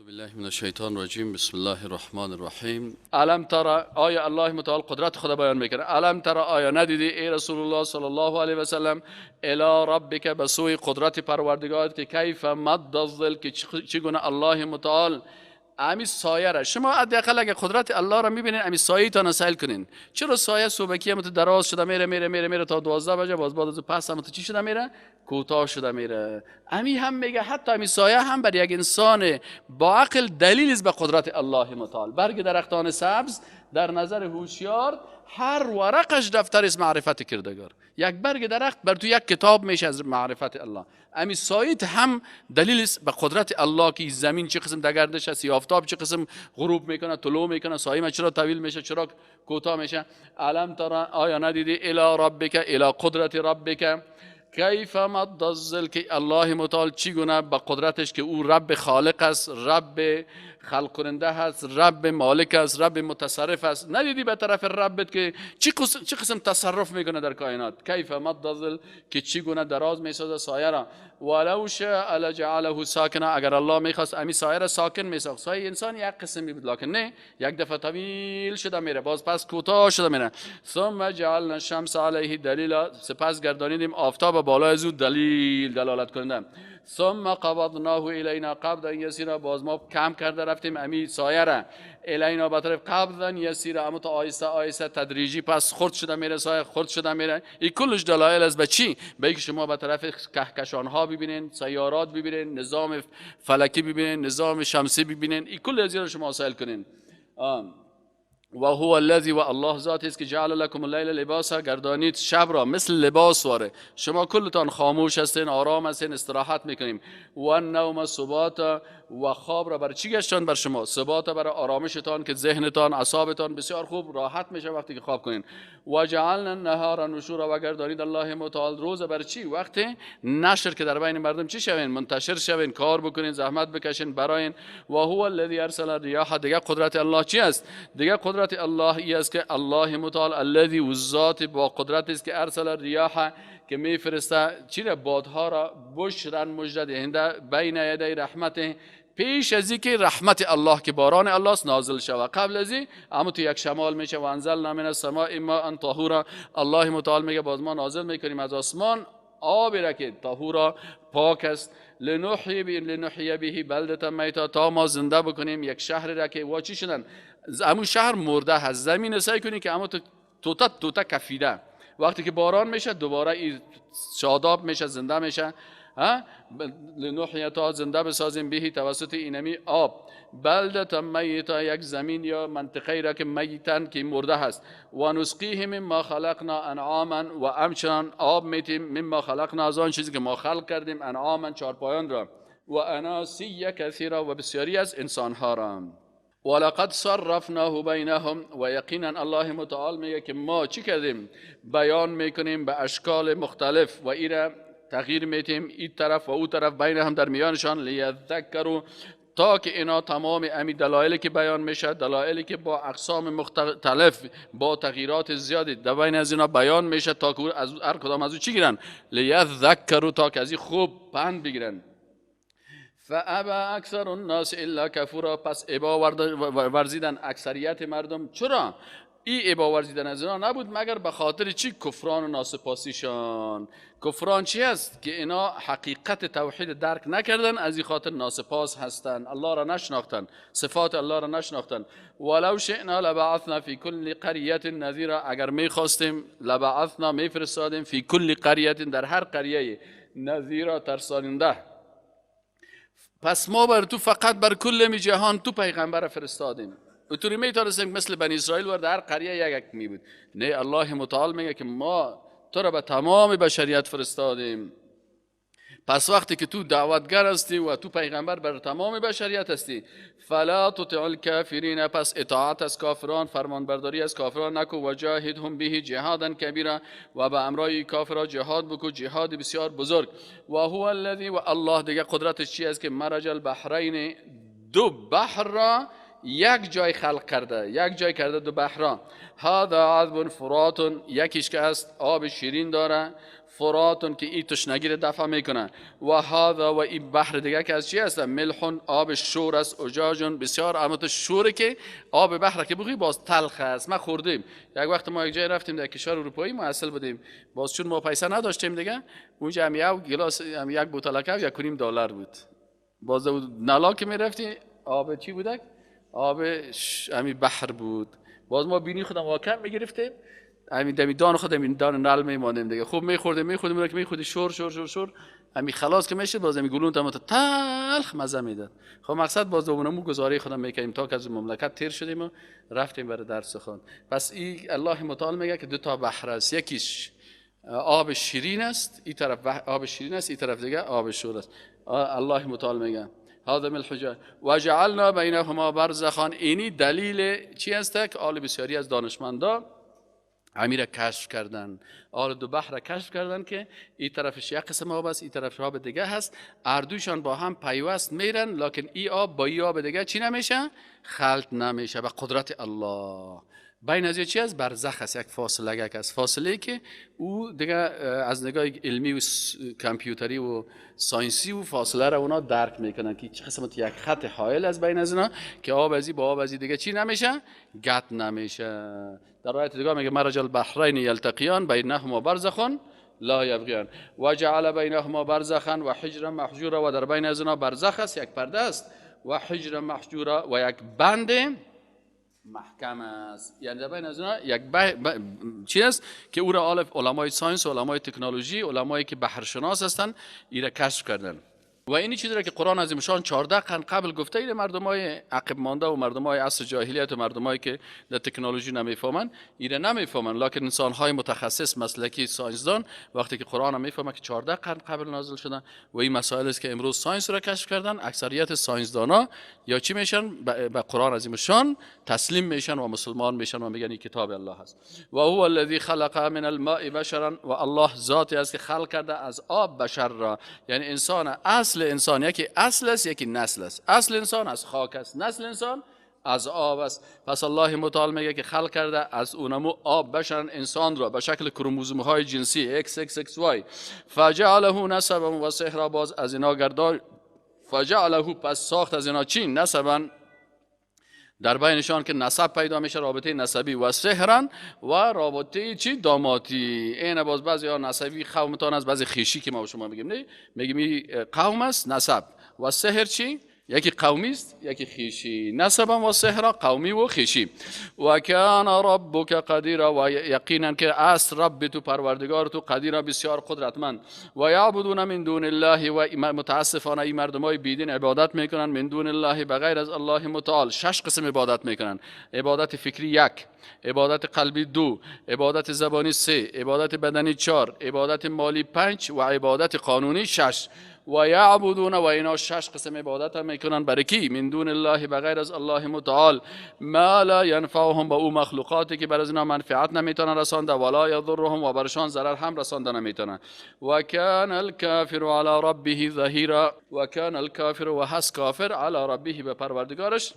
اعوذ بالله من الشیطان الرجیم. بسم الله الرحمن الرحیم. الم ترى، آیا الله متعال قدرت خدا بیان میکنه. الم ترى، آیا ندیدی ای رسول الله صلی الله علیه و سلم، الی ربک، به سوی قدرت پروردگارت، که کیف مد الظل، که چگونه الله متعال امی سایه را، شما حداقل اگه قدرت الله را میبینین امی سایه تا نسایل کنین. چرا سایه صبحکی هم دراز شده میره تا 12 بجه، باز بعد از پس هم چی شده میره، کوتاه شده میره. امی هم میگه حتی امی سایه هم بر یک انسان با عقل دلیل است به قدرت الله متعال. برگ درختان سبز در نظر هوشیار هر ورقش دفتر است معرفت کردگار. یک برگ درخت بر تو یک کتاب میشه از معرفت الله. امی سایت هم دلیل است به قدرت الله که زمین چه قسم دگردش است، آفتاب چه قسم غروب میکنه، طلوع میکنه، سایه چرا طویل میشه، چرا کوتاه میشه. علم ترى، آیا ندیدی الی ربک، الی قدرت ربک، کیف مد الظل، که الله متعال چگونه به قدرتش که او رب خالق است، رب خلق کننده است، رب مالک است، رب متصرف است. ندیدی به طرف ربت که چه قسم تصرف میکنه در کائنات. کیف مد الظل، که چگونه دراز میسازه سایه را. ولو شاء لجعله ساکنا، اگر الله میخواست امی سایه را ساکن میساخت. سایه انسان یک قسم بود، لکن نه، یک دفعه طویل شده میره، باز پس کوتاه شده میره. ثم جعلنا الشمس علیه دلیلا، سپس گردانیدیم آفتاب بالای از او دلالت کننده. ثم قبضناه الینا قبضا یسیرا، باز ما کم کرده رفتیم امی سایه را الینا به طرف قبضا یسیرا، اما تا آیسته آیسته تدریجی، پس خرد شده میره سایه، خرد شده میره. این کلش دلایل است به چی؟ به اینکه شما به طرف کهکشان ها ببینین، سیارات ببینین، نظام فلکی ببینین، نظام شمسی ببینین، این کل از شما حاصل کنین. و هو الذی، و الله ذاتی است که جعل لكم اللیل لباسا، گردانید شب را مثل لباس واره. شما کلتان خاموش هستین، آرام هستین، استراحت میکنیم. و النوم سباتا، و خواب را برای چی گشتن بر شما؟ سباتا، برای آرامشتان که ذهنتان، اعصابتان بسیار خوب راحت میشه وقتی که خواب کنین. و جعلنا النهار نشورا، و گردانید الله متعال روز برای چی؟ وقتی نشر که در بین مردم چی شوین، منتشر شوین، کار بکنین، زحمت بکشین براین. و هو الذی ارسل الرياح، دیگه قدرت الله چی است؟ دیگه قدرت الله ای است که الله متعال الذی، و ذات با قدرت است که ارسل الرياح، که میفرسته چی را؟ بادها را، بشرا مژده دهنده، بین یدی رحمت، پیش از اینکه رحمت الله که باران الله نازل شود، قبل از این اما تو یک شمال میشه. و انزلنا من السماء ماء طهورا، الله متعال میگه باز ما نازل میکنیم از آسمان آبی را که طهورا، پاک است. لنحیی به بلدة میتا، تا ما زنده بکنیم یک شهر را که واچی شدن، همون شهر مرده هست. زمین سعی کنی که اما توتا کفیده، وقتی که باران میشه دوباره شاداب میشه، زنده میشه. لنحیی، تا زنده بسازیم به توسط اینمی آب، بلدة میتا، یک زمین یا منطقه را که میتن، که مرده هست. و نسقیه مما خلقنا انعاما، و همچنان آب میتیم مما خلقنا، از آن چیزی که ما خلق کردیم، انعاما چارپایان را، و اناسی کثیرا، و بسیاری از انسانها را. ولقد صرفناه بینهم، و یقینا الله متعال میگه که ما چی کردیم؟ بیان میکنیم به اشکال مختلف و ایره تغییر میتیم، این طرف و او طرف بین هم در میانشان. لیذکروا، تا که اینا تمام امی دلایلی که بیان میشه، دلایلی که با اقسام مختلف با تغییرات زیادی در بین از اینا بیان میشه، تا که از هر کدام از او چی گیرن؟ لیذکروا، تا که از این خوب پند بگیرن. فابى اکثر الناس الا کفورا، پس ابا ورزیدن اکثریت مردم. چرا؟ این ابا ورزیدن از اینا نبود مگر به خاطر چی؟ کفران و ناسپاسیشان. کفران چی است؟ که اینا حقیقت توحید درک نکردن، از این خاطر ناسپاس هستن، الله را نشناختن، صفات الله را نشناختن. ولو شئنا لبعثنا فی کل قریه نذیرا، اگر میخواستیم لبعثنا، میفرستادیم، فی کل قریه، در هر قریه، نذیرا، ترساننده. پس ما بر تو فقط بر کل جهان تو پیغمبر فرستادیم. اونطوری میتونستیم مثل بنی اسرائیل ورد هر قریه یک می بود. نه، الله متعال میگه که ما تو را به تمام بشریت فرستادیم. پس وقتی که تو دعوتگر هستی و تو پیغمبر بر تمام بشریت هستی، فلا تطع الکافرین، پس اطاعت از کافران، فرمانبرداری از کافران نکو. و جاهدهم به جهادا کبیرا، و به امرای کافران جهاد بکو، جهاد بسیار بزرگ. و هو الذی، و الله دیگه قدرتش چی است که مرج البحرین، دو بحر را یک جای خلق کرده، یک جای کرده دو بحران. هذا عذب فرات، یکیش که است آب شیرین داره، فراتون که این تشنگی رو دفع میکنه. و هذا و این بحر دیگه که از چی است؟ ملح، آب شور است، اجاجون بسیار امت شوره که آب بحر که بگویی باز تلخ است. ما خوردیم یک وقت، ما یک جای رفتیم در کشور اروپایی ما اصل بودیم، باز چون ما پیسه نداشتیم دیگه، اونجا هم یک گلاس هم یک بوتلکه $1.5 بود. باز نلا که میرفتی آب چی بودک؟ آب همین بحر بود. باز ما بینی خودم واقعا میگرفتیم، همین دمیدان خود همین دان نل میمانیم دیگه. خوب میخوردیم که میخوردی شور شور شور شور، همین خلاص که میشه باز همین گلون تمام تلخ مزه میداد. خب مقصد باز دومونمو گزاری خودم میکنیم تا که از مملکت تیر شدیم و رفتیم برای درس خوان. پس این الله متعال میگه که دو تا بحر است، یکیش آب شیرین است، این طرف آب شیرین است، این طرف دیگه آب شور است. الله متعال میگه هذا ملح و جعلنا بینهما برزخا. اینی دلیل چی است که آل بسیاری از دانشمندا امیر کشف کردن، آل دو بحر کشف کردن که این طرفش یک قسم آب است، این طرفش آب دیگه هست، اردوشان با هم پیوست میرن، لکن این آب با این آب دیگه چی نمیشه؟ خلط نمیشه به قدرت الله. بین از چی است؟ برزخ است، یک فاصله است، فاصله که او دیگه از نگاه علمی و کامپیوتری و ساینسی و فاصله را اونا درک میکنن که چه قسمت یک خط حائل از بین از اینا که آب ازی با آب ازی دیگه چی نمیشه؟ گت نمیشه. در روایت دیگه میگه مرج البحرین یلتقیان بینهما برزخ لا یبغیان و جعل بینهما برزخا و حجرا محجورا. و در بین از اینا برزخ است، یک پرده است، و حجر محجورا و یک بند محکم است. یعنی در بین از اینا یک چی است که او را علمای ساینس، علمای تکنولوژی، علمایی که بحرشناس هستند ایره کشف کردن. و اینی چیزی را که قرآن عظیم شان 14 قرن قبل گفته، این مردمای عقب مانده و مردمای عصر جاهلیت و مردمایی که در تکنولوژی نمیفهمن ایره نمیفهمن، لکن انسان‌های متخصص مسلکی ساینسدان وقتی که قرآن میفهمن که 14 قرن قبل نازل شدن و این مسائل است که امروز ساینس را کشف کردن، اکثریت ساینسدانا یا چی میشن؟ به قرآن عظیم شان تسلیم میشن و مسلمان میشن و میگن این کتاب الله است. و هو الذی خلق من الماء بشرا، و الله ذاتی است که خلق کرده از آب بشر را. یعنی انسان، اصل انسان یکی اصل است یکی نسل است. اصل انسان از خاک است، نسل انسان از آب است. پس الله متعال میگه که خلق کرده از اونمو آب بشرن، انسان را به شکل کروموزوم های جنسی XXXY، فجعله نسبا و سحرا. باز از اینا گردان، فجعله پس ساخت از اینا چی؟ نسبا، در بینشان که نسب پیدا میشه، رابطه نسبی، و سحرن و رابطه چی؟ داماتی. این باز بعضی ها نسبی قومتان است، بعضی خیشی که ما به شما میگیم نه، میگیم قوم است نسب، و سحر چی؟ یکی قومی است یکی خیشی. نسبا و سحر قومی و خیشی. و کان ربک قدیرا، و یقینا که است رب تو پروردگار تو قدیرا بسیار قدرتمند. و یعبدون من دون الله، و متاسفانه این مردمای بیدین عبادت میکنن من دون الله بغیر از الله متعال. 6 قسم عبادت میکنن: عبادت فکری 1، عبادت قلبی 2، عبادت زبانی 3، عبادت بدنی 4، عبادت مالی 5 و عبادت قانونی 6. و یعبدون، و اینا 6 قسم عبادت هم میکنن برای کی؟ من دون الله بغیر از الله متعال. ما لا ینفعهم، با او مخلوقاتی که بر از اینا منفعت نمیتونن رسانده، ولا یضرهم، و برشان ضرر هم رسانده نمیتونن. و کان الکافر علی ربه ظهیرا، و کان الکافر، و هست کافر علی ربه به پروردگارش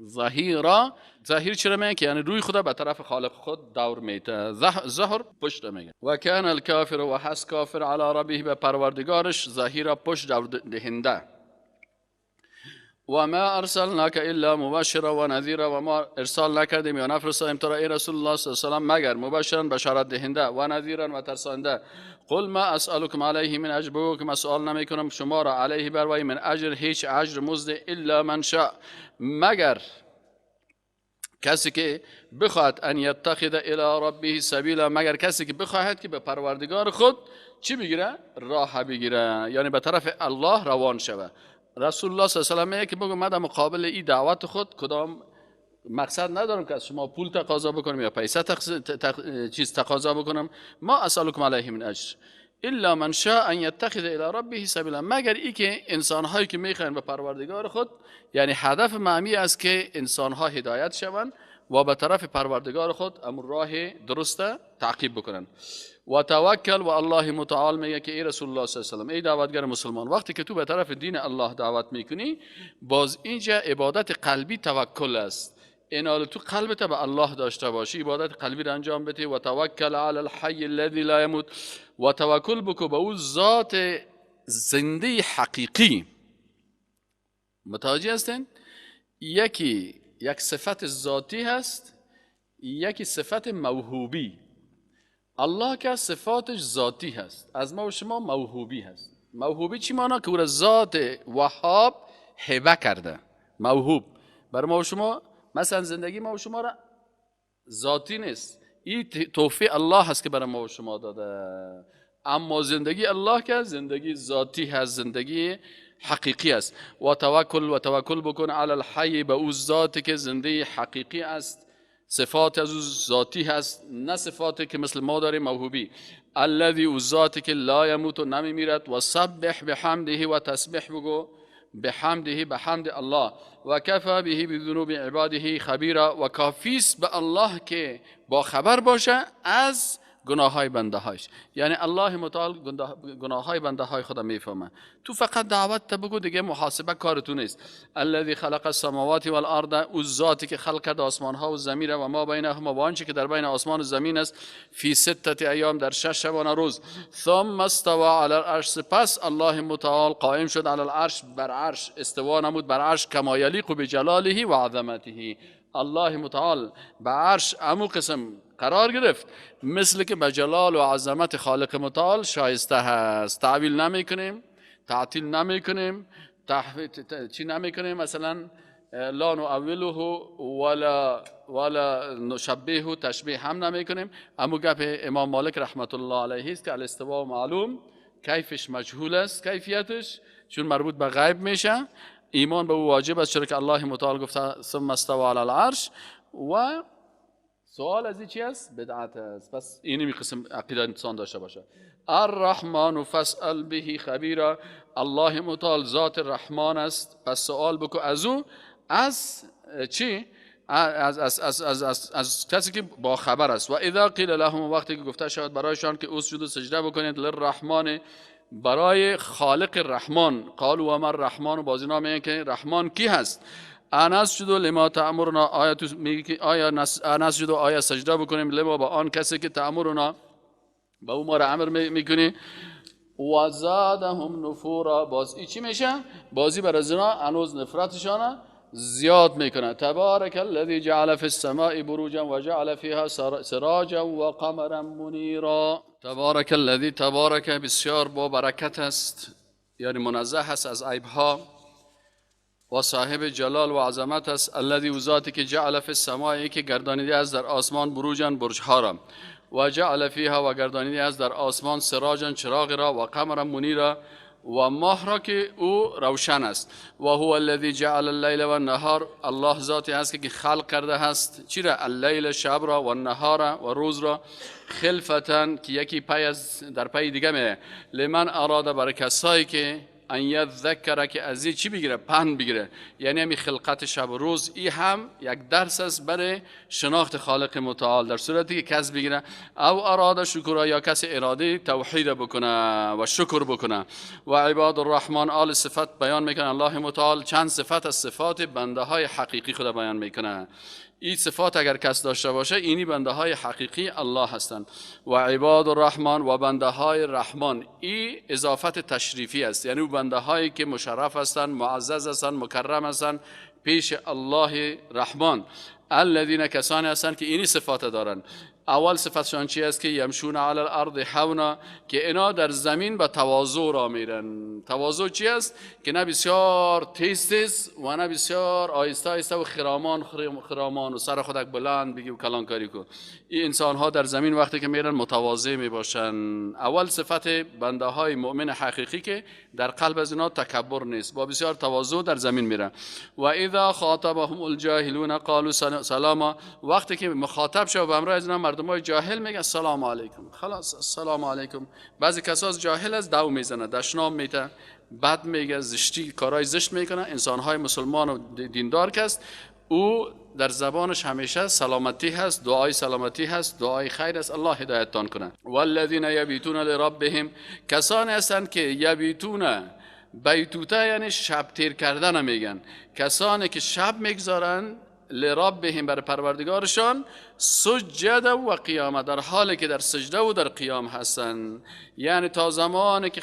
ظهیرا. ظهیر چرا میگه؟ که یعنی روی خدا به طرف خالق خود دور میته. ظهر پشت میگه. و کان الکافر، و هست کافر علی ربه به پروردگارش ظهیرا پشت دور دهنده. و ما ارسلناک الا مبشرا و نذیرا، و ما ارسال نکردیم یا نفرستادیم تو را ای رسول الله صلی الله علیه و سلم مگر مبشرا بشارت دهنده و نذیرا و ترسانده. قل ما اسالکم علیه من اجر، بگو که مسئول نمی کنم شما را علیه بر وی من اجر، هیچ اجر مزد، الا من شاء، مگر کسی که بخواهد ان یتخذ الی ربه سبیلا، مگر کسی که بخواهد که به پروردگار خود چی بگیره؟ راه بگیره، یعنی به طرف الله روان شود. رسول الله صلی الله علیه و آله میگه که بگو من در مقابل این دعوت خود کدام مقصد ندارم که از شما پول تقاضا بکنم یا پیسه چیز تقاضا بکنم. ما اسالکم علیه من اجر، الا من شاء ان یتخذ الی ربه سبیلا، مگر ای که انسان هایی که میخواین به پروردگار خود، یعنی هدف معنی است که انسان ها هدایت شوند و به طرف پروردگار خود امر راه درست تعقیب بکنن. و توکل، و الله متعال میگه که ای رسول الله صلی الله علیه و آله، ای دعوتگر مسلمان، وقتی که تو به طرف دین الله دعوت میکنی، باز اینجا عبادت قلبی توکل است. اینال تو قلبت به الله داشته باشی، عبادت قلبی را انجام بدی. و توکل علی الحی الذی لا یموت، و توکل بکو به اون ذات زنده حقیقی. متوجه هستین؟ یک صفت ذاتی هست، یکی صفت موهوبی. الله که صفاتش ذاتی هست، از ما و شما موهوبی هست. موهوبی چی معنی؟ که او را ذات وهاب هبه کرده. موهوب بر ما و شما، مثلا زندگی ما و شما را ذاتی نیست، این توفیق الله هست که برای ما و شما داده. اما زندگی الله که زندگی ذاتی هست، زندگی حقیقی است. و توکل بکن علی الحی، به او ذاتی که زنده حقیقی است. صفات از او ذاتی هست، نه صفاتی که مثل ما داریم موهوبی. الذی، او ذاتی که لا یموت، نمی میرد. و سبح بحمده، و تسبیح بگو بحمده، بحمد الله. و کفى به بذنوب عباده خبیرا، و کافیست به الله که با خبر باشه از گناه های بنده هایش. یعنی الله متعال گناه های بنده های خدا میفهمه. تو فقط دعوت تا بگو دیگه، محاسبه کارتون نیست. الذی خلق السماوات والارض، او ذاتی که خلق کرد آسمان ها و زمین و ما بینهما، و آنچه که در بین آسمان و زمین است، فی 6 ایام، در 6 شبانه روز. ثم استوى علی العرش، پس الله متعال قائم شد علی العرش، بر عرش استوا نمود، بر عرش کما یلیق بجلاله و عظمته. الله متعال به عرش امو قسم قرار گرفت مثل که به جلال و عظمت خالق متعال شایسته هست. تعویل نمی کنیم، تعطیل نمی کنیم، چی نمی کنیم، مثلا لا نؤوله ولا نشبهه، تشبیه هم نمی کنیم. امو گپ امام مالک رحمت الله علیه است که الاستواء معلوم، کیفش مجهول است، کیفیتش چون مربوط به غیب میشه. ایمان به او واجب است، چرا که الله متعال گفته ثم استوى علی العرش. و سوال از این چی است؟ بدعت است. پس اینی قسم عقیده انسان داشته باشه. الرحمن فاسأل به خبیرا، الله متعال ذات رحمان است، پس سوال بکو از او، از چی؟ از کسی که با خبر است. و اذا قیل لهم، وقتی که گفته شود برایشان که اسجدوا سجده بکنید، للرحمن، برای خالق رحمان، قالوا و من رحمان، و بازی نامه که رحمان کی هست؟ انسجد لما تأمرنا، آیا سجده بکنیم لما با آن کسی که تأمرنا، با او ما را امر میکنی. و زادهم نفورا، باز ای چی میشه؟ بازی بر از اینا هنوز نفرتشان زیاد میکنه. تبارک الذی جعل فی السماء بروجا و جعل فیها سراجا و قمرا منیرا. تبارک الذی، تبارک بسیار با برکت است، یعنی منزه است از عیبها، و صاحب جلال و عظمت است. الذی، ذاتی که جعل فی السماء، که گردانیده است در آسمان، بروجا، برجها را، و جعل فیها، و گردانیده است در آسمان، سراجا، چراغ را، و قمرا منیرا، و ماه را که او روشن است. و هو الذی جعل اللیل و النهار، الله ذاتی است که خلق کرده است چی را؟ اللیل، شب را، و النهار، و روز را، خلفتن، که یکی پی از در پی دیگه میره. لمن اراد، برای کسایی که ان یذکر، که از چی بگیره؟ پند بگیره. یعنی همین خلقت شب و روز، این هم یک درس است برای شناخت خالق متعال، در صورتی که کس بگیره. او اراده شکر، یا کسی اراده توحید بکنه و شکر بکنه. و عباد الرحمن، آل صفت بیان میکنه الله متعال، چند صفت از صفات بنده های حقیقی خدا بیان میکنه. این صفات اگر کس داشته باشه، اینی بنده های حقیقی الله هستند. و عباد الرحمن، و بنده های رحمان، این اضافت تشریفی است، یعنی بنده هایی که مشرف هستند، معزز هستند، مکرم هستند پیش الله رحمان. الذین، کسانی هستند که اینی صفات دارند. اول صفتشان چی است؟ که یمشون علی الارض حونا، که اینا در زمین به تواضع را میرن. تواضع چی است؟ که نه بسیار تیز و نه بسیار آهسته آهسته و خرامان و سر خودک بلند بگی و کلانکاری کن. این انسان ها در زمین وقتی که میرن متواضع میباشن. اول صفت بنده های مؤمن حقیقی که در قلب از اینا تکبر نیست، با بسیار تواضع در زمین میرن. و اذا خاطبهم الجاهلون قالوا سلاما، وقتی که مخاطب شو به امر از اینا مردمای جاهل میگن سلام علیکم، خلاص سلام علیکم. بعضی کسا جاهل از دو میزنه، دشنام میته، بد میگه، زشتی کارهای زشت میکنه. انسانهای مسلمان و دیندار کست او در زبانش همیشه سلامتی هست، دعای سلامتی هست، دعای خیر است. الله هدایتتان کنه. والذین یبیتون لربهم، کسانی هستند که یبیتون، بیتوته یعنی شب تیر کردن میگن، کسانی که شب میگذارن لربهم بر پروردگارشان، سجد و قیام، در حالی که در سجده و در قیام هستن. یعنی تا زمانی که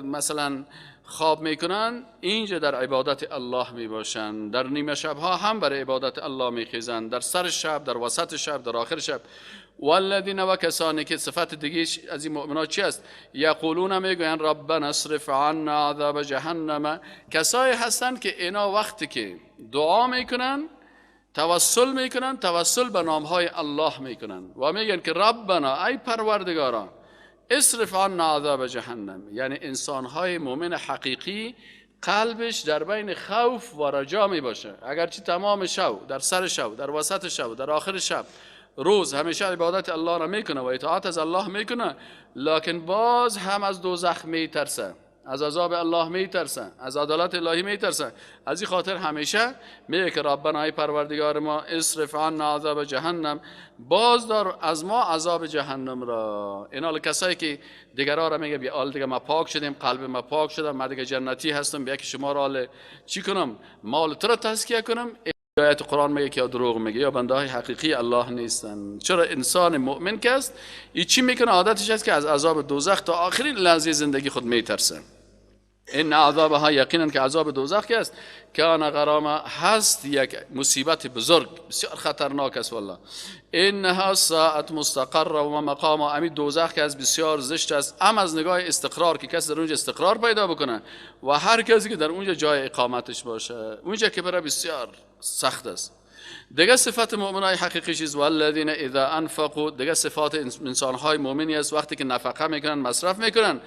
مثلا خواب میکنن اینجا در عبادت الله میباشن، در نیمه شبها هم بر عبادت الله میخیزن، در سر شب، در وسط شب، در آخر شب. والذین، و کسانی که صفت دیگه از این مؤمنات چی است؟ یقولون، میگوین ربنا اصرف عنا عذاب جهنم، کسایی هستند که اینا وقتی که دعا میکنن توسل میکنن، توسل به نامهای الله میکنن و میگن که ربنا، ای پروردگارا، اصرف عنا عذاب جهنم. یعنی انسانهای مؤمن حقیقی قلبش در بین خوف و رجا می باشه، اگرچه تمام شب، در سر شب، در وسط شب، در آخر شب، روز همیشه عبادت الله را میکنه و اطاعت از الله میکنه، لکن باز هم از دوزخ میترسه، از عذاب الله میترسه، از عدالت الهی میترسه. از این خاطر همیشه میگه که ربنا، ای پروردگار ما، اصرف عنا عذاب جهنم، باز دار از ما عذاب جهنم را. اینا کسایی که دیگرها را میگه بیا دیگه ما پاک شدیم، قلب ما پاک شده، ما دیگه جنتی هستم، بیا که شما را چی کنم، مال تو را تزکیه کنم. آیت قرآن میگه که یا دروغ میگه یا بنده های حقیقی الله نیستن. چرا انسان مؤمن که است این چی میکنه؟ عادتش است که از عذاب دوزخ تا آخرین لحظه زندگی خود میترسه. این عذابها، یقینا که عذاب دوزخ که است، کان غراما، هست یک مصیبت بزرگ، بسیار خطرناک است والله. انها ساعت مستقر و مقام، امید دوزخ که است بسیار زشت است، ام از نگاه استقرار، که کسی در اونجا استقرار پیدا بکنه و هر کسی که در اونجا جای اقامتش باشه، اونجا که برای بسیار سخت است. دیگه صفت مؤمنای حقیقی چیز، والذین اذا انفقوا، دیگه صفات انسانهای مؤمنی است وقتی که نفقه میکنن، مصرف میکنن،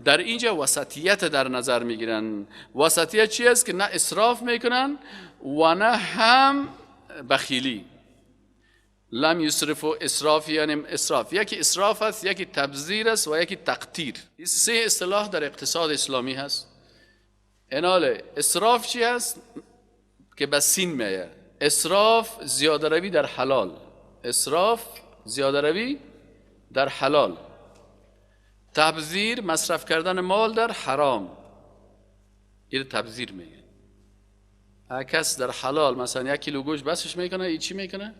در اینجا وسطیت در نظر میگیرن. وسطیت چی است؟ که نه اسراف میکنن و نه هم بخیلی. لم یسرفوا، اسراف یعنی اسراف، یکی اسراف است، یکی تبذیر است و یکی تقتیر. این سه اصطلاح در اقتصاد اسلامی هست. ایناله اسراف چی است؟ که به سین میه، اسراف زیاده روی در حلال، اسراف زیاده روی در حلال. تبذیر مصرف کردن مال در حرام، این تبذیر میگه. کس در حلال مثلا 1 کیلو گوشت بسش میکنه، این چی میکنه؟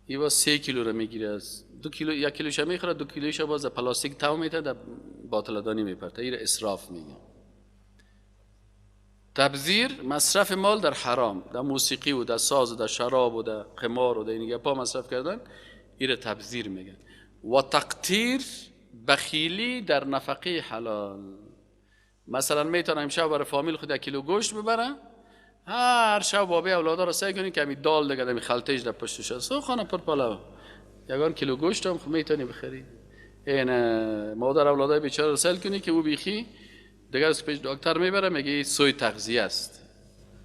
این با 3 کیلو رو میگیره، از 2 کیلو 1 کیلوش میخوره، 2 کیلوش باز پلاستیک تو میته، در باطلدانی میپرته، این اسراف میگه. تبذیر مصرف مال در حرام، در موسیقی و در ساز و در شراب و در قمار و در این گپا مصرف کردن، این تبذیر میگن. و تقتیر، بخیلی در نفقه حلال. مثلا میتونه امشب برای فامیل خود 1 کیلو گوشت ببره، هر شب بابی اولادا رو سعی کنی که می دال دیگه در خلطهش در پشتش است، خانه پر پلاو 1 کیلو گوشت هم خود میتونی بخری. این مادر اولادای بیچاره رو سعی کنی که او بیخی دیگر از پیش دکتر میبره، میگه سوی تغذیه است،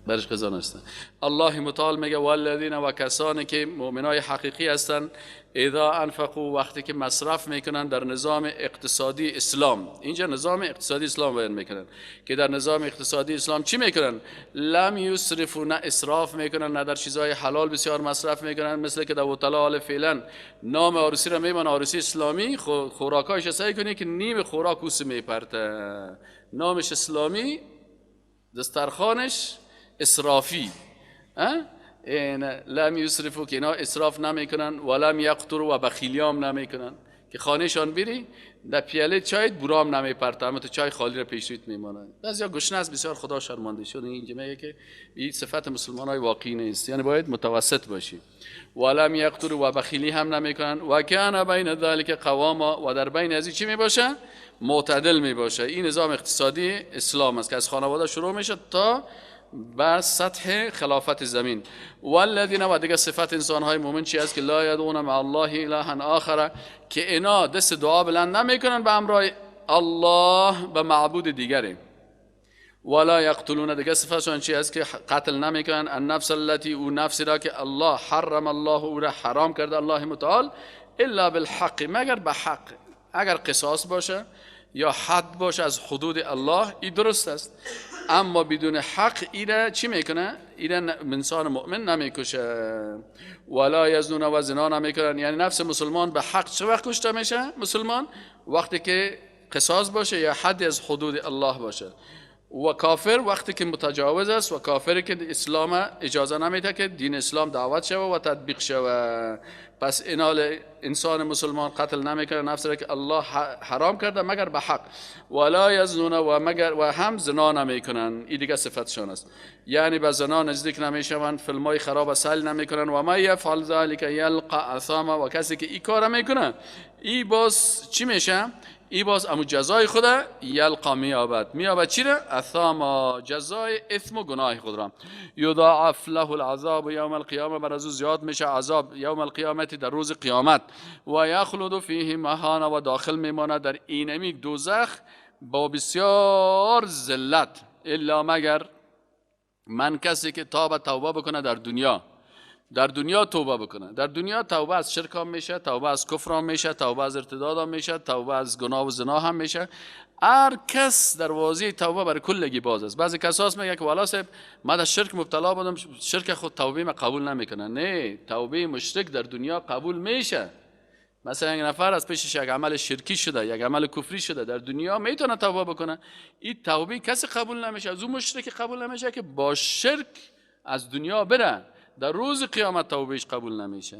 برش غذا نیست. الله متعال میگه والذین، و کسانی که مؤمنای حقیقی هستند، اذا انفقوا، وقتی که مصرف میکنن در نظام اقتصادی اسلام. اینجا نظام اقتصادی اسلام بیان میکنن که در نظام اقتصادی اسلام چی میکنن؟ لم یسرفوا، نه اسراف میکنن، نه در چیزهای حلال بسیار مصرف میکنن. مثل که در وطلا حال فعلا نام عروسی را میبینن عروسی اسلامی، خوراکایش سعی کنی که نیم خوراک اوس میپرته، نامش اسلامی، دسترخوانش اسرافی. این لم یسرفوا که اینا اسراف نمیکنن، ولم یقتروا، و بخیلیام نمیکنن که خانهشان بری در پیاله چای برام نمیپرته، اما تو چای خالی را پیش رویت میمانه. بعضیا گشنه است بسیار، خدا شرمنده شد. اینجا میگه که این صفت مسلمانای واقعی نیست، یعنی باید متوسط باشی. ولم یقتروا، و بخیلی هم نمیکنن. و کان بین ذلک قواما، و در بین از چی میباشه؟ معتدل میباشه. این نظام اقتصادی اسلام است که از خانواده شروع میشه تا بر سطح خلافت زمین. والذین، و دیگه صفت انسانهای مومن چی است؟ که لا یدعون مع الله اله آخر، که اینا دست دعا بلند نمیکنن به همراه الله به معبود دیگری. ولا یقتلون، دیگه صفتشون چی است که قتل نمیکنن النفس التي، او نفسی را که الله حرم الله، او را حرام کرده الله متعال، الا بالحق، مگر به حق. اگر قصاص باشه یا حد باشه از حدود الله این درست است، اما بدون حق ایره چی میکنه؟ ایره انسان مؤمن نمیکشه. ولا یزنون، و زنا نمیکنن. یعنی نفس مسلمان به حق چه وقت کشته میشه؟ مسلمان وقتی که قصاص باشه یا حد از حدود الله باشه. و کافر وقتی که متجاوز است و کافری که اسلام اجازه نمیده که دین اسلام دعوت شوه و تطبیق شوه. پس اینال انسان مسلمان قتل نمیکنه نفس را که الله حرام کرده مگر به حق. ولا یزنون، و هم زنا نمیکنن. این دیگه صفتشون است، یعنی به زنا نزدیک نمیشوند، فیلمای خراب سل نمیکنن. و ما یفعل ذلک یلقى اثاما، و کسی که این کار میکنه این باز چی میشه؟ ای باز امو جزای خود یلقا میابد چی را؟ اثاما، جزای اثم و گناه خود را. یضاعف له العذاب یوم القیامه، بر ازو زیاد میشه عذاب یوم القیامت، در روز قیامت. و یخلد فیه مهانا، و داخل میماند در اینمی دوزخ با بسیار ذلت. الا مگر من کسی که توبه بکنه در دنیا توبه بکنه. در دنیا توبه از شرک هم میشه، توبه از کفر هم میشه، توبه از ارتداد هم میشه، توبه از گناه و زنا هم میشه. هر کس دروازه توبه برای کلگی باز است. بعضی کساس میگه که والا صاحب من در شرک مبتلا بودم، شرک خود توبه ما قبول نمیکنه. نه، توبه مشرک در دنیا قبول میشه. مثلا یک نفر از پیشش یک عمل شرکی شده، یک عمل کفری شده، در دنیا میتونه توبه بکنه. این توبه کسی قبول نمیشه، از اون مشرک قبول نمیشه که با شرک از دنیا بره، در روز قیامت توبهش قبول نمیشه.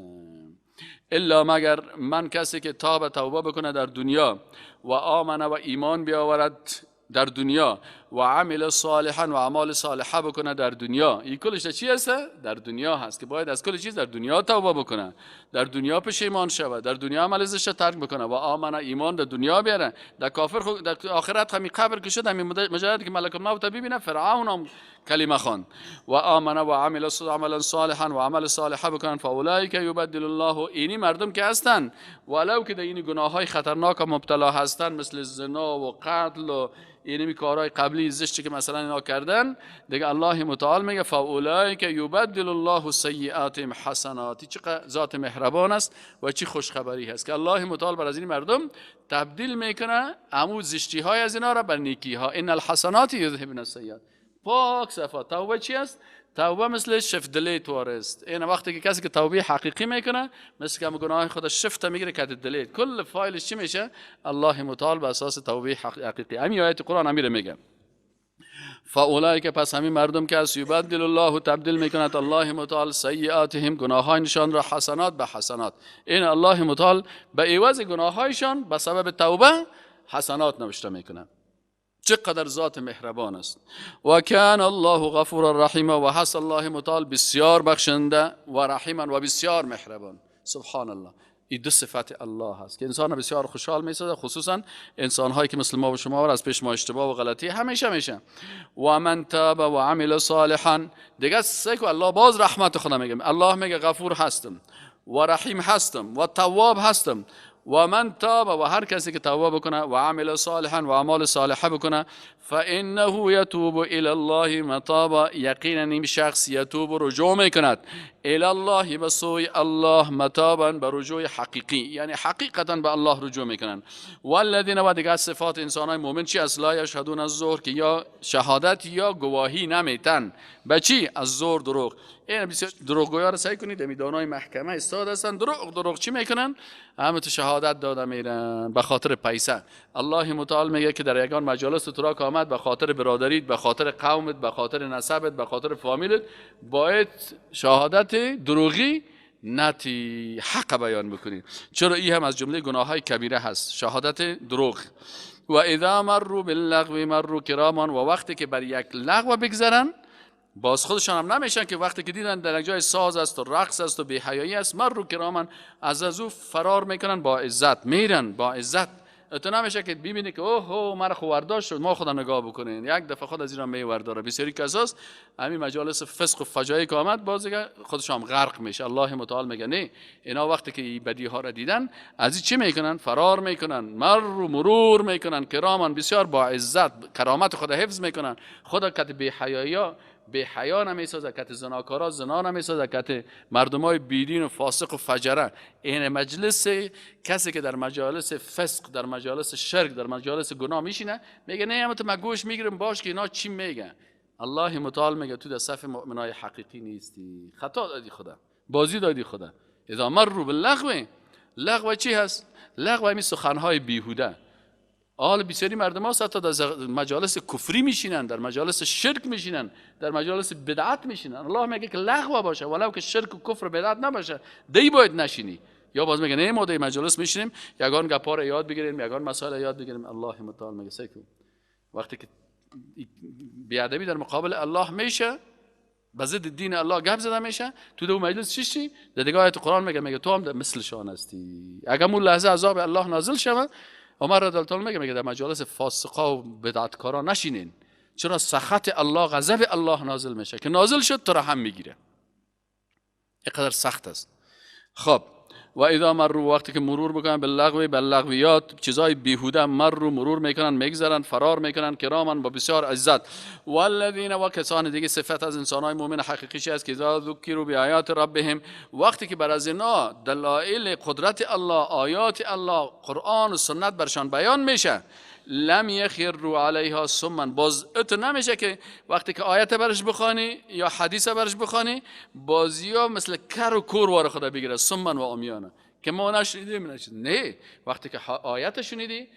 الا مگر من کسی که توبه بکنه در دنیا و آمنه و ایمان بیاورد در دنیا و عمل صالحا و اعمال صالحه بکنه در دنیا. این کلش چی هست؟ در دنیا هست که باید از کل چیز در دنیا توبه بکنه، در دنیا پشیمان شود، در دنیا عمل زشت ترک بکنه. و آمنه، ایمان در دنیا بیاره. در کافر خود در آخرت همی قبر که شد، همی مجرد که ملک الموت ببینه فرعون هم کلمه خوان. و آمنه و عمل صالحا و عمل صالحه بکنن فاولئک یبدل الله، اینی مردم که هستن ولو که در این گناه های خطرناک مبتلا هستن مثل زنا و قتل و اینمی کارهای قبلی زشتی که مثلا اینا کردن، دیگه الله متعال میگه فاولئک یبدل الله سیئاتهم حسنات. چه ذات مهربان است و چه خوشخبری هست که الله متعال بر از این مردم تبدیل میکنه امو زشتی های از اینا را بر نیکی ها. ان الحسنات یذهبن السیئات. پاک صفات. توبه چی است؟ توبه مثل شفت دلیت وارست. این وقتی که کسی که توبه حقیقی میکنه مثل که گناه خودش شفت میگیره که دلیت کل فایلش چی میشه؟ الله متعال به اساس توبه حقیقی. همین آیت قرآن امیر میگه فاولئک، پس همین مردم که از یبدل الله تبدیل میکند الله متعال سیئاتهم، گناهانشان را حسنات به حسنات. این الله متعال به عوض گناهایشان به سبب توبه حسنات نوشته میکنه. چقدر ذات مهربان است. و کان الله غفورا رحیما، و هست الله متعال بسیار بخشنده و رحیما و بسیار مهربان. سبحان الله. این دو صفت الله هست که انسان بسیار خوشحال میسازه، خصوصا انسان هایی که مثل ما و شما از پیش ما اشتباه و غلطی همیشه میشه. و من تاب و عمل صالحا، دیگه سه که الله باز رحمت خدا میگه. الله میگه غفور هستم و رحیم هستم و تواب هستم. و من تاب، و هر کسی که توبه بکنه و عمل صالحا و اعمال صالحه بکنه فانه یتوب الی الله متابا، یقینا این شخص یتوب رجوع میکند الی الله، به سوی الله متابا، به رجوع حقیقی، یعنی حقیقتا به الله رجوع میکنن. والذین، و دیگه صفات انسانای مؤمن چی است؟ لا یشهدون الزور، که یا شهادت یا گواهی نمیتن. به چی؟ از زور، دروغ. این بسیار دروغگویا رو سعی کنید میدانای محکمه استاد هستن، دروغ چی میکنن؟ همه تو شهادت داده میرن به خاطر پیسه. الله متعال میگه که در یگان مجالس تو را آمد به خاطر برادریت، به خاطر قومت، به خاطر نسبت، به خاطر فامیلت باید شهادت دروغی نتی حق بیان بکنید. چرا این هم از جمله گناه های کبیره هست، شهادت دروغ. و اذا مروا باللغو مروا کراما، و وقتی که بر یک لغو بگذرن باز خودشان هم نمیشن که وقتی که دیدن در یک جای ساز است و رقص است و بی‌حیایی است مروا کراما، از او فرار میکنن با عزت، میرن با عزت. تو نمیشه که ببینی که اوه مرا خو ورداشت شد، ما خدا نگاه بکنین، یک دفعه خود از ایران می ورداره. بسیاری کساست همین مجالس فسق و فجایع که آمد باز خودش هم غرق میشه. الله متعال میگه نه، اینا وقتی که این بدی ها را دیدن از این چی میکنن؟ فرار میکنن، مرور میکنن، کرامان بسیار با عزت کرامت خود حفظ میکنن. خدا کت بی حیایا به حیا نمیسازه، کت زناکارا زنا نمیسازه، کت مردمای بیدین و فاسق و فجره. این مجلس کسی که در مجالس فسق، در مجالس شرک، در مجالس گناه میشینه میگه نه ما گوش میگیریم باش که اینا چی میگن. الله متعال میگه تو در صف مؤمنای حقیقی نیستی، خطا دادی خدا، بازی دادی خدا. اذا مروا باللغو، لغو چی هست؟ لغو همین سخنهای بیهوده. حال بسیاری مردم ها حتی در مجالس کفری میشینن، در مجالس شرک میشینن، در مجالس بدعت میشینن. الله میگه که لغو باشه، ولو که شرک و کفر و بدعت نباشه دی باید نشینی. یا باز میگه نه ما در مجالس میشینیم یگان گپا رو یاد بگیریم، یگان مسائل یاد بگیریم. الله متعال میگه سکو وقتی که بیادبی در مقابل الله میشه، به ضد دین الله گپ زده میشه، تو دو مجلس چی در دیگه آیت قرآن میگه تو هم مثل شان هستی. اگر اون لحظه عذاب الله نازل شود، عمر رضی الله عنه میگه در مجالس فاسقا و بدعتکارا نشینین، چرا سخط الله، غضب الله نازل میشه که نازل شد تو را هم میگیره. اینقدر سخت است. خب و اذا مروا، وقتی که مرور بکنن باللغو، باللغویات، چیزای بیهوده، مرور میکنن، میگذرن، فرار میکنن، کرامن با بسیار عزت. والذین، و کسان دیگه صفت از انسانای مؤمن حقیقی است که اذا ذکروا بآیات ربهم، وقتی که بر از اینا دلایل قدرت الله، آیات الله، قرآن و سنت برشان بیان میشه، لم یخروا علیها صما، باز ات نمیشه که وقتی که آیت برش بخوانی یا حدیث برش بخوانی بازیا مثل کر و کور واره خدا بگیره، صما و عمیانا، که ما نشنیدیم. نه، وقتی که آیت شنیدی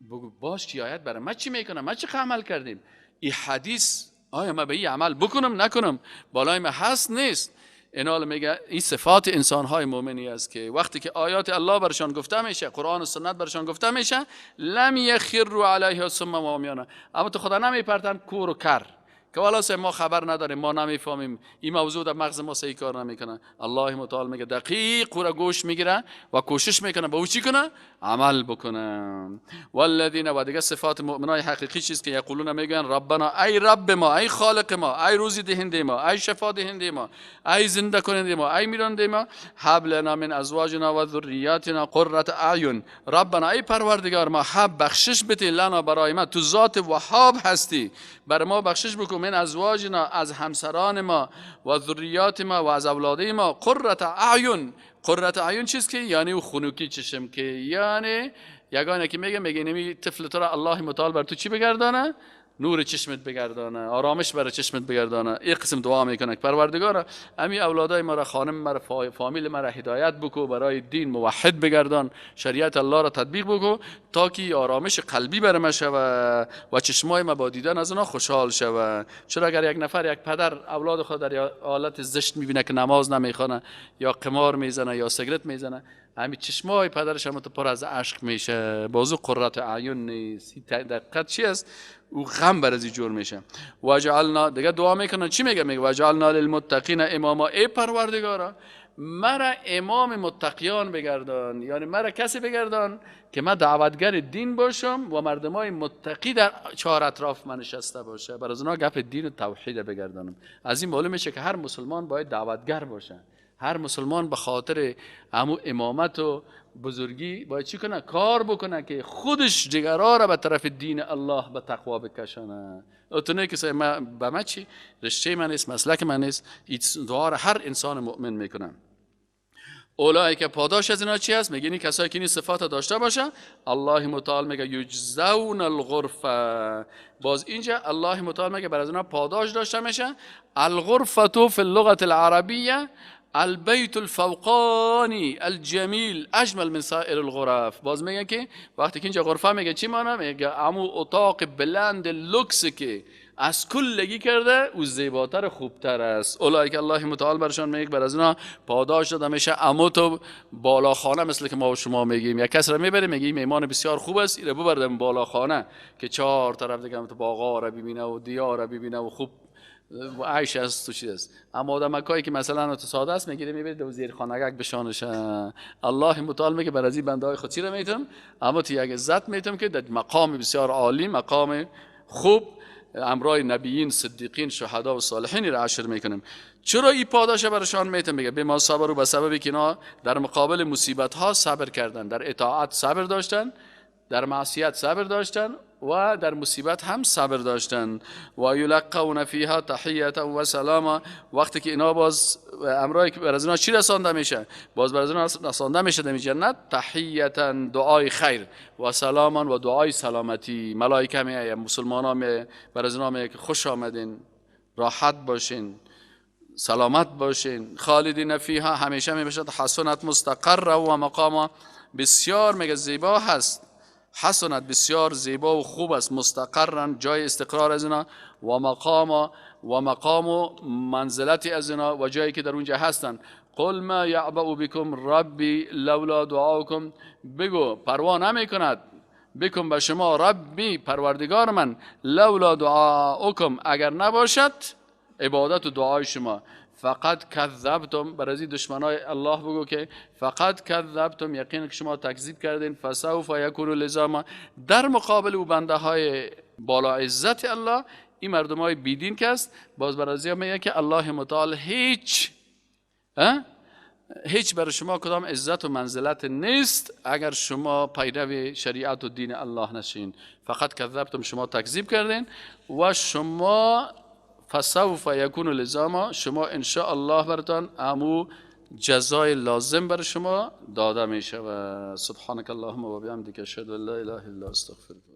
بگو باش که آیت برای ما چی میکنه، ما چی عمل کردیم، این حدیث آیا ما به این عمل بکنم نکنم، بالای ما هست نیست. اینا میگه این صفات انسان‌های مؤمنی است که وقتی که آیات الله برشان گفته میشه، قرآن و سنت برشان گفته میشه، لم یخروا علیها صما و عمیانا، اما تو خدا نمیپرتن کور و کر که والا ما خبر نداریم، ما نمیفهمیم، این موضوع در مغز ما صحیح کار نمیکنه. الله متعال میگه دقیق او را گوش میگیره و کوشش میکنه به او چی کنه؟ عمل بکنه. والذین، و دیگه صفات مؤمنای حقیقی چیست که یقولون میگن ربنا، ای رب ما، ای خالق ما، ای روزی دهنده ما، ای شفا دهنده ما، ای زنده کننده ما، ای میراننده ما، هب لنا من ازواجنا و ذریاتنا قرة اعین، ربنا ای پروردگار ما، هب بخشش بده لنا برای ما، تو ذات وهاب هستی، بر ما بخشش بکن، من ازواجنا از همسران ما، و ذریات ما و از اولاد ما، قرة اعین. قرة اعین چیست که یعنی او خنوکی چشم، که یعنی یگانه که میگه نمی طفل تو را الله متعال بر تو چی بگردانه؟ نور چشمت بگردانه، آرامش برای چشمت بگردانه. این قسم دعا میکنه که پروردگارا امی اولادای ما را، خانم ما را، فامیل ما را هدایت بکو، برای دین موحد بگردان، شریعت الله را تطبیق بکو تا که آرامش قلبی بر ما شود و چشمای ما با دیدن از اونا خوشحال شود. چرا اگر یک نفر، یک پدر اولاد خود در حالت زشت میبینه که نماز نمیخونه یا قمار میزنه یا سیگرت میزنه، همین چشمای پدرش هم پر از عشق میشه، بازو قرة اعین نیست. دقت چی است؟ او غم بر از جور میشه. وجعلنا، دیگه دعا میکنن چی میگه وجعلنا للمتقین اماما، ای پروردگارا مرا امام متقیان بگردان، یعنی مرا کسی بگردان که من دعوتگر دین باشم و مردمای متقی در چهار اطراف من نشسته باشه، بر از اونها گپ دین و توحید بگردانم. از این معلوم میشه که هر مسلمان باید دعوتگر باشه. هر مسلمان به خاطر امامت و بزرگی باید چی کنه؟ کار بکنه که خودش جگرها را به طرف دین الله به تقوا بکشانه. اتونه که به من چی؟ رشته من نیست، مسلک من نیست. این دعا را هر انسان مؤمن میکنه. اولایی که پاداش از اینا چی هست؟ میگه این کسایی که این صفات داشته باشه، الله متعال میگه یجزون الغرفه. باز اینجا الله متعال میگه بر از اینا پاداش داشته میشه. الغرفه فی اللغه العربیه البیت الفوقانی الجمیل اجمل من سایر الغرف. باز میگن که وقتی که اینجا غرفه میگه چی معنی؟ میگه امو اتاق بلند لوکس که از کلگی کرده او زیباتر خوبتر است. اولایی که الله متعال برشان میگه بر از اینا پاداش داده میشه. امو تو بالاخانه، مثل که ما و شما میگیم یک کس را میبره میگه میمان بسیار خوب است، اینو ببردم بالاخانه که چهار طرف دیگه تو باغا را ببینه و دیار را ببینه و خوب عیش است تو چیز است. اما آدمکایی که مثلا تو ساده است میگیره میبره دو زیر خانگک بشانش. الله متعال میگه بر از این بنده های خود چی رو میتم، اما تو یک عزت میتم که در مقام بسیار عالی، مقام خوب، امرای نبیین، صدیقین، شهدا و صالحین را عشر میکنیم. چرا این پاداش برشان میتم؟ میگه به ما صبر و به سببی که اینا در مقابل مصیبت ها صبر کردن، در اطاعت صبر داشتن، در معصیت صبر داشتن و در مصیبت هم صبر داشتن. و یلقون فیها تحیه و سلاما. وقتی که اینا باز امرایی که بر از اینا چی رسانده میشه؟ باز بر از اینا رسانده میشه در جنت تحیه، دعای خیر، و سلاما و دعای سلامتی. ملائکه میآیه، مسلمان ها می بر از اینا میگه که خوش آمدین، راحت باشین، سلامت باشین. خالدین فیها، همیشه میباشد. حسنت مستقر و مقام، بسیار میگه زیبا هست. حسنت بسیار زیبا و خوب است. مستقرن، جای استقرار از اینا. و مقام و منزلتی از اینا و جایی که در اونجا هستن. قل ما یعبأ بکم ربی لولا دعاکم. بگو پروا نمی کند بکم به شما ربی پروردگار من، لولا دعاکم اگر نباشد عبادت و دعای شما. فقط کذبتم، برای دشمنای الله بگو که فقط کذبتم، یقین که شما تکذیب کردین. فسوف یکون لزاما، در مقابل او بنده های بالا عزت الله، این مردم های بیدین که است، باز برای میگه که الله متعال هیچ برای شما کدام عزت و منزلت نیست اگر شما پیرو شریعت و دین الله نشین. فقط کذبتم، شما تکذیب کردین. و شما فسوف یکون لزاما، شما ان شاء الله براتون امو جزای لازم بر شما داده میشه. و سبحانك اللهم و بحمدک اشهد ان لا اله الا استغفرک.